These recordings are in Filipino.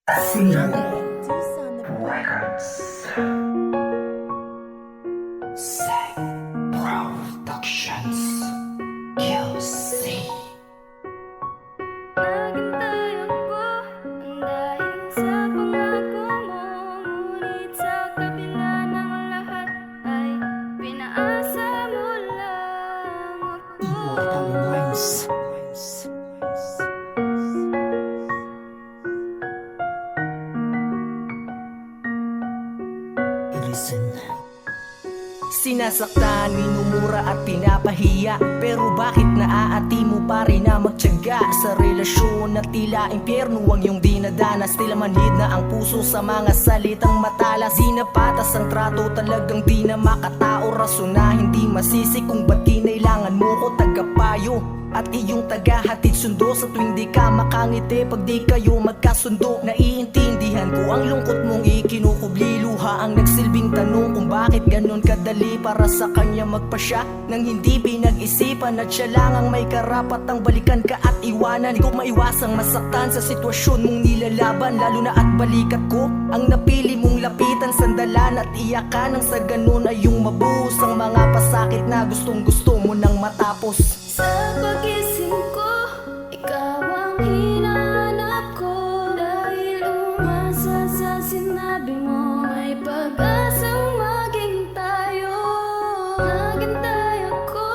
Zero Records. Say Productions. QC. Naghintay ako ang dahil sa pangako mo, ngunit sa kabila ng lahat ay pinaasa mo lang ako. Immortal Rhymes. Listen. Sinasaktan, minumura at pinapahiya, pero bakit naaati mo pa rin na magtiyaga sa relasyon na tila impyerno ang iyong dinadanas? Tila manhid na ang puso sa mga salitang matalas. Di na patas ang trato, talagang di na makatao. Rason na hindi masisi kung ba't kinailangan mo ko tagapayo at iyong tagahatid sundo sa tuwing di ka makangiti. Pag di kayo magkasundo, naiintindihan ko ang lungkot mong ikinukubli. Luha ang nagsilbing tanong kung bakit ganun kadali para sa kanya magpasya nang hindi pinag-isipan at siya lang ang may karapatang balikan ka at iwanan. Di ko maiwasang masaktan sa sitwasyon mong nilalaban, lalo na at balikat ko ang napili mong lapitan, sandalan at iyakan. Nang sa ganun ay yung mabuhos ang mga pasakit na gustong gusto mo nang matapos. Sa pagising ko, ikaw ang hinahanap ko, dahil umasa sa sinabi mo may pag-asang maging tayo. Naghintay ako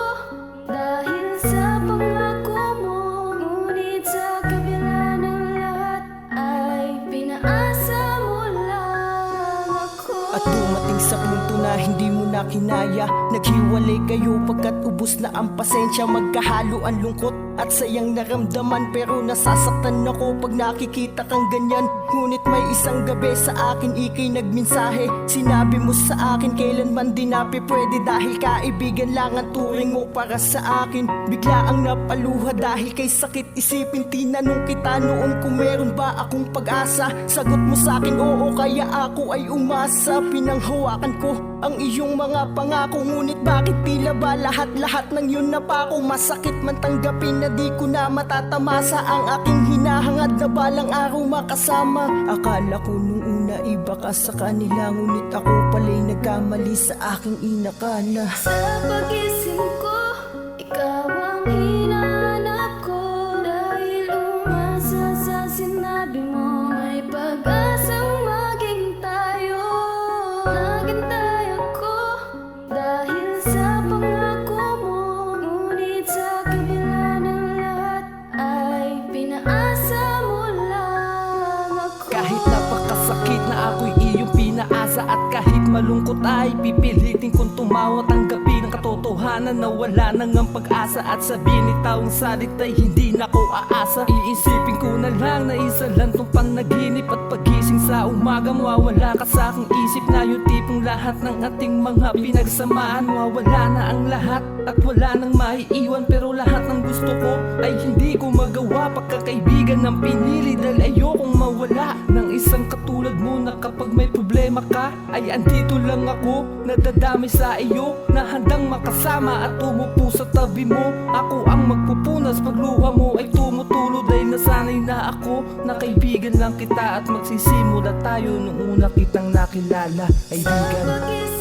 dahil sa pangako mo, ngunit sa kabila ng lahat ay pinaasa mo lang ako. At dumating sa punto na hindi mo na kinaya, naghiwalay kayo pagkat ubos na ang pasensya. Magkahalo ang lungkot at sayang naramdaman, pero nasasaktan ako pag nakikita kang ganyan. Ngunit may isang gabi sa akin ika'y nagmensahe, sinabi mo sa akin kailanman di na pwede, dahil kaibigan lang ang turing mo para sa akin. Bigla ang napaluha dahil kay sakit isipin, tinanong kita noon kung meron ba akong pag-asa. Sagot mo sa akin oo, kaya ako ay umasa. Pinanghawakan ko ang iyong mga pangako, ngunit bakit tila ba lahat-lahat ng yun na pa ako? Masakit man tanggapin na di ko na matatamasa ang aking hinahangad na balang araw makasama. Akala ko nung una iba ka sa kanila, ngunit ako pala'y nagkamali sa aking inakala. Sa pagising ko, ikaw ang hinahanap ko, dahil umasa sa sinabi mo may pag-asang maging tayo. Naghintay ako dahil sa pangako mo, ngunit sa kabila ng lahat ay pinaasa mo lang ako. Kahit napakasakit na ako'y iyong pinaasa, at kahit malungkot ay pipilitin kong tumawa, tanggapin ang katotohanan na wala nang ang pag-asa, at sa binitawang salita'y hindi na ko aasa. Iisipin ko na lang na isa lang tong panaginip, at pagising sa umaga mawawala ka sa aking isip. Na yung tipong lahat ng ating mga pinagsamaan, mawawala na ang lahat at wala nang maiiwan. Pero lahat ng gusto ko ay hindi ko magawa, pagkakaibigan ng pinili, dahil ayokong mawala ng isang katulad mo na kapag may problema ka ay andito lang ako, nadadami sa iyo, na handang makasama at umupo sa tabi mo. Ako ang magpupunas pag luha mo ay tumutulo, dahil nasanay na ako na kaibigan lang kita, at magsisimula tayo nung una kitang nakilala, Sa kaibigan. pagising